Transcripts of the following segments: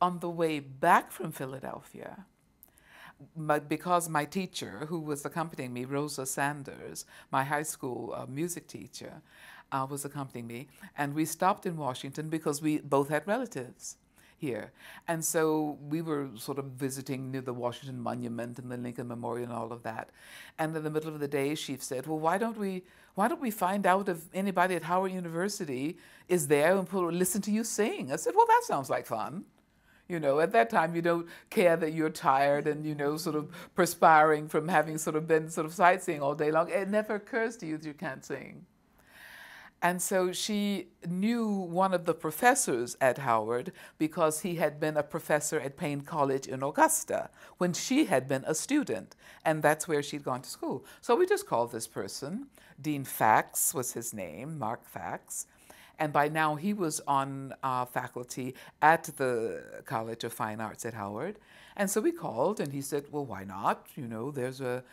On the way back from Philadelphia, because my teacher, who was accompanying me, Rosa Sanders, my high school music teacher, was accompanying me, and we stopped in Washington because we both had relatives here. And so we were sort of visiting near the Washington Monument and the Lincoln Memorial and all of that. And in the middle of the day, she said, well, why don't we find out if anybody at Howard University is there and listen to you sing? I said, well, that sounds like fun. You know, at that time, you don't care that you're tired and, you know, sort of perspiring from having sort of been sort of sightseeing all day long. It never occurs to you that you can't sing. And so she knew one of the professors at Howard because he had been a professor at Payne College in Augusta when she had been a student, and that's where she'd gone to school. So we just called this person. Dean Fax was his name, Mark Fax. And by now he was on faculty at the College of Fine Arts at Howard. And so we called and he said, well, why not? You know, there's a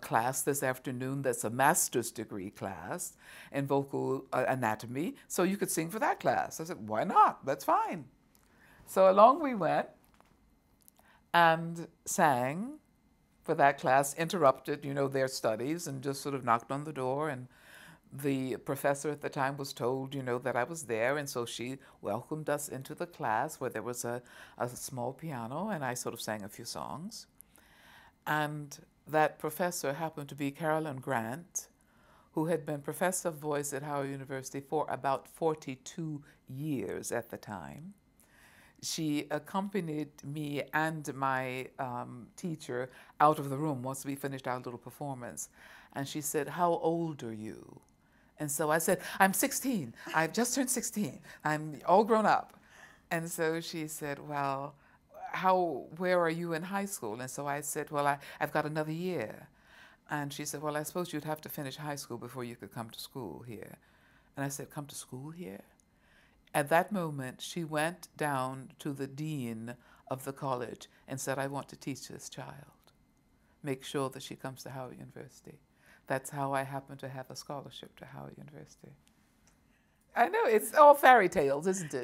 class this afternoon that's a master's degree class in vocal anatomy, so you could sing for that class. I said, why not? That's fine. So along we went and sang for that class, interrupted, you know, their studies and just sort of knocked on the door, and the professor at the time was told, you know, that I was there, and so she welcomed us into the class where there was a small piano, and I sort of sang a few songs. And that professor happened to be Carolyn Grant, who had been professor of voice at Howard University for about 42 years at the time. She accompanied me and my teacher out of the room once we finished our little performance. And she said, how old are you? And so I said, I'm 16. I've just turned 16. I'm all grown up. And so she said, well, where are you in high school? And so I said, well, I've got another year. And she said, well, I suppose you'd have to finish high school before you could come to school here. And I said, come to school here? At that moment, she went down to the dean of the college and said, I want to teach this child. Make sure that she comes to Howard University. That's how I happen to have a scholarship to Howard University. I know, it's all fairy tales, isn't it?